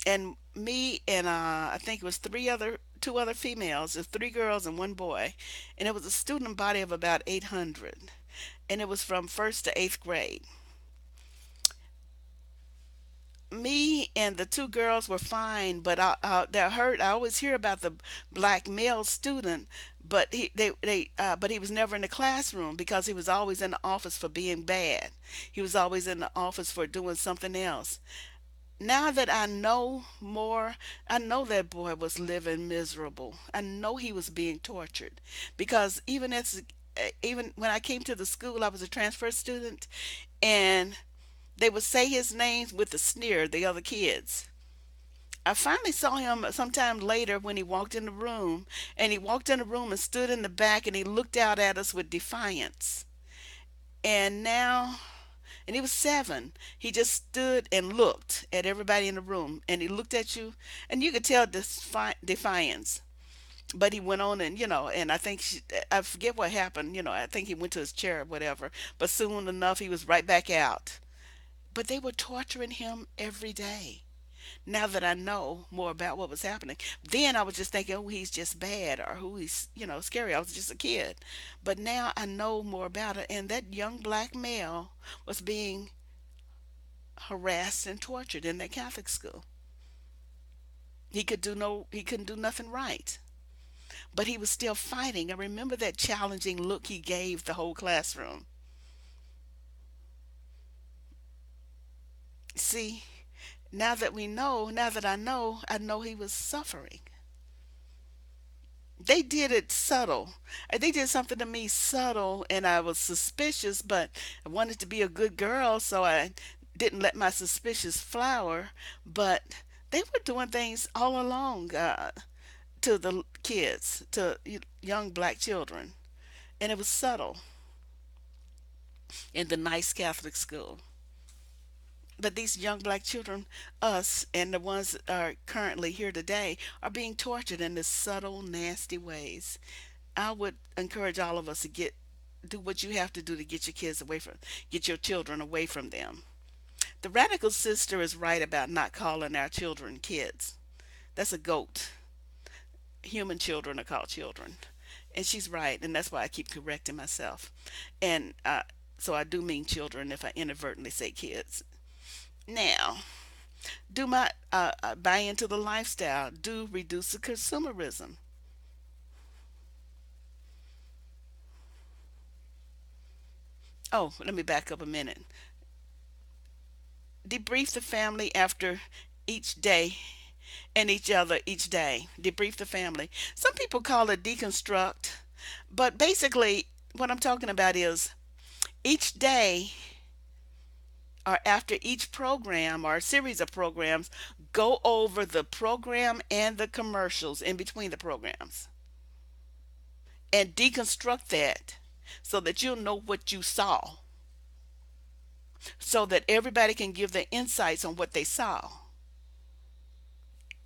and me and I think it was two other females, there's three girls and one boy, and it was a student body of about 800, and it was from first to eighth grade. Me and the two girls were fine, but that hurt. I always hear about the black male student, but he was never in the classroom because he was always in the office for being bad. He was always in the office for doing something else. Now that I know more, I know that boy was living miserable. I know he was being tortured because even when I came to the school, I was a transfer student, and they would say his names with a sneer, the other kids. I finally saw him sometime later when he walked in the room, and he walked in the room and stood in the back and he looked out at us with defiance. And now, and he was 7. He just stood and looked at everybody in the room, and he looked at you, and you could tell defiance. But he went on, and I think I forget what happened. I think he went to his chair or whatever. But soon enough, he was right back out. But they were torturing him every day. Now that I know more about what was happening, then I was just thinking, oh, he's just bad, or who he's, scary. I was just a kid. But now I know more about it, and that young black male was being harassed and tortured in that Catholic school. He couldn't do nothing right. But he was still fighting. I remember that challenging look he gave the whole classroom. See, now that I know he was suffering. They did it subtle. They did something to me subtle, and I was suspicious, but I wanted to be a good girl, so I didn't let my suspicious flower. But they were doing things all along to the kids, to young black children, and it was subtle in the nice Catholic school. But these young black children, us and the ones that are currently here today, are being tortured in this subtle, nasty ways. I would encourage all of us to do what you have to do to get your children away from them. The radical sister is right about not calling our children kids. That's a goat. Human children are called children. And she's right, and that's why I keep correcting myself. And so I do mean children if I inadvertently say kids. Now, do my buy into the lifestyle. Do reduce the consumerism. Oh, let me back up a minute. debrief the family after each day and each other each day. Debrief the family. Some people call it deconstruct, but basically, what I'm talking about is each day or after each program or a series of programs, go over the program and the commercials in between the programs and deconstruct that so that you'll know what you saw, so that everybody can give their insights on what they saw,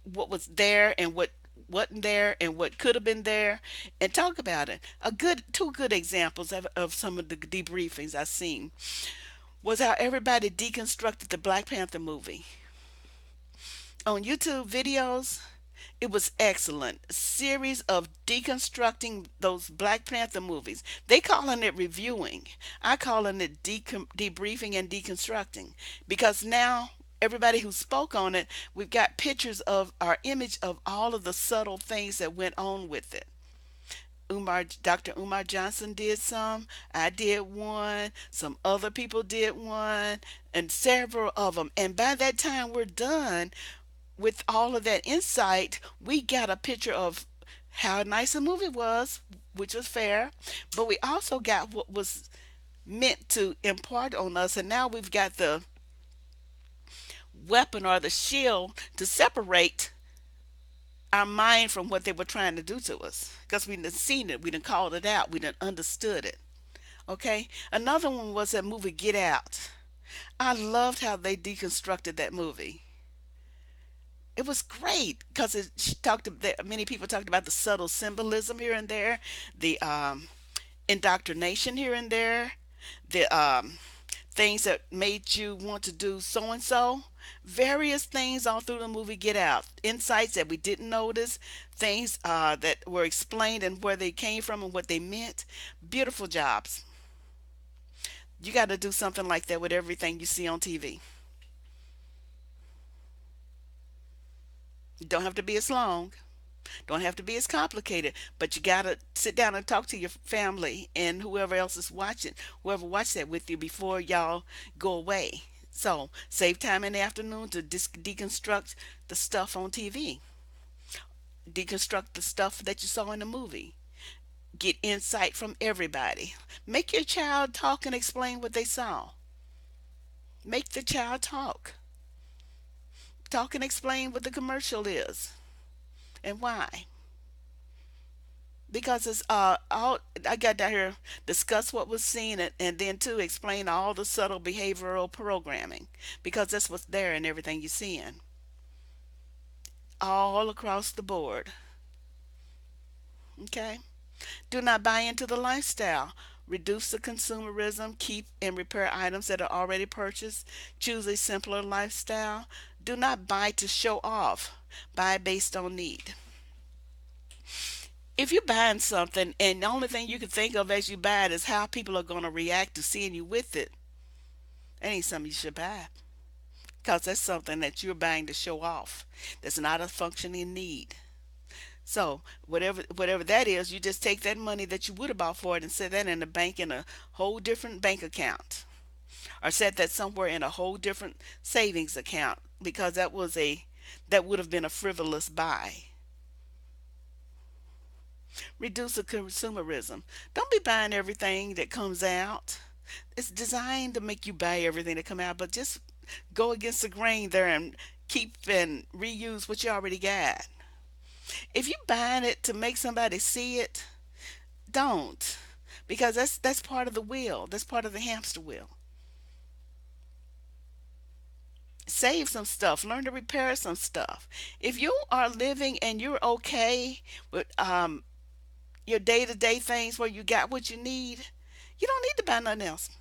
what was there and what wasn't there and what could have been there, and talk about it. A good two good examples of some of the debriefings I've seen was how everybody deconstructed the Black Panther movie on YouTube videos. It was excellent. A series of deconstructing those Black Panther movies. They calling it reviewing. I calling it debriefing and deconstructing, because now everybody who spoke on it, we've got pictures of our image of all of the subtle things that went on with it. Dr. Umar Johnson did some. I did one. Some other people did one, and several of them. And by that time we're done with all of that insight, we got a picture of how nice a movie was, which was fair, but we also got what was meant to impart on us, and now we've got the weapon or the shield to separate our mind from what they were trying to do to us, because we done seen it, we done called it out, we done understood it. Okay, another one was that movie Get Out. I loved how they deconstructed that movie. It was great because it talked about, many people talked about the subtle symbolism here and there, the indoctrination here and there, the things that made you want to do so and so, various things all through the movie Get Out, insights that we didn't notice, things that were explained and where they came from and what they meant. Beautiful jobs. You got to do something like that with everything you see on TV. You don't have to be as long, don't have to be as complicated, but you gotta sit down and talk to your family and whoever else is watching, whoever watched that with you before y'all go away. So save time in the afternoon to deconstruct the stuff on TV, deconstruct the stuff that you saw in the movie, get insight from everybody. Make your child talk and explain what they saw. Make the child talk and explain what the commercial is and why. Because it's all I got down here, discuss what was seen, and then to explain all the subtle behavioral programming, because that's what's there in everything you're seeing all across the board. Okay, do not buy into the lifestyle. Reduce the consumerism. Keep and repair items that are already purchased. Choose a simpler lifestyle. Do not buy to show off. Buy based on need. If you're buying something and the only thing you can think of as you buy it is how people are going to react to seeing you with it, that ain't something you should buy, because that's something that you're buying to show off. That's not a functioning need. So whatever that is, you just take that money that you would have bought for it and set that in the bank in a whole different bank account, or set that somewhere in a whole different savings account, because that would have been a frivolous buy. Reduce the consumerism. Don't be buying everything that comes out. It's designed to make you buy everything that come out, but just go against the grain there and keep and reuse what you already got. If you buying it to make somebody see it, don't, because that's part of the wheel. That's part of the hamster wheel. Save some stuff. Learn to repair some stuff. If you are living and you're okay with your day to day things where you got what you need, you don't need to buy nothing else.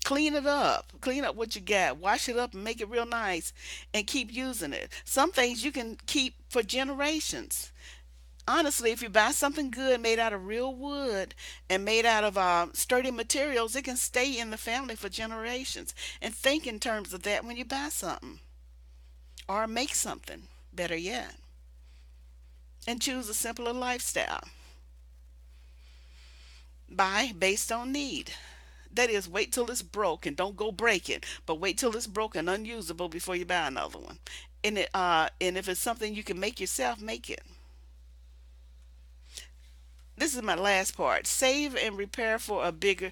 Clean it up. Clean up what you got. Wash it up and make it real nice and keep using it. Some things you can keep for generations. Honestly, if you buy something good made out of real wood and made out of sturdy materials, it can stay in the family for generations. And think in terms of that when you buy something or make something, better yet. And choose a simpler lifestyle. Buy based on need. That is, wait till it's broke and don't go break it, but wait till it's broke and unusable before you buy another one. And if it's something you can make yourself, make it. This is my last part. Save and prepare for a bigger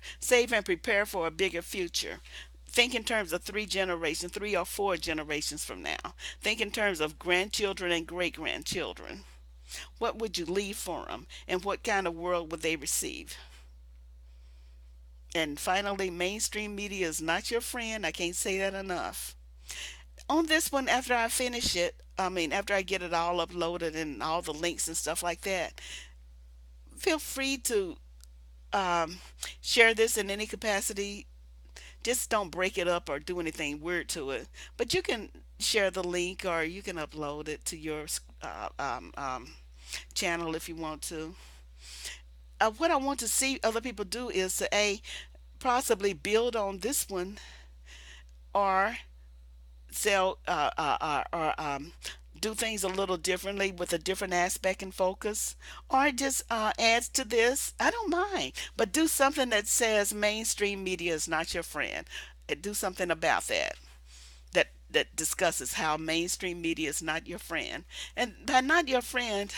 future. Think in terms of 3 generations, 3 or 4 generations from now. Think in terms of grandchildren and great grandchildren. What would you leave for them, and what kind of world would they receive? And finally, mainstream media is not your friend. I can't say that enough. On this one, after I finish it, after I get it all uploaded and all the links and stuff like that, feel free to um, share this in any capacity. Just don't break it up or do anything weird to it. But you can share the link, or you can upload it to your uh, um, um, channel if you want to. What I want to see other people do is to possibly build on this one, or sell do things a little differently with a different aspect and focus, or just adds to this. I don't mind, but do something that says mainstream media is not your friend. Do something about that, that discusses how mainstream media is not your friend. And by not your friend,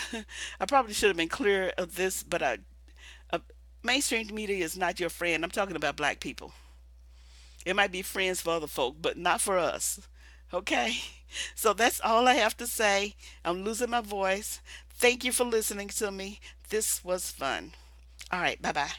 I probably should have been clear of this, but uh, mainstream media is not your friend. I'm talking about black people. It might be friends for other folk, but not for us. Okay? So that's all I have to say. I'm losing my voice. Thank you for listening to me. This was fun. All right. Bye bye.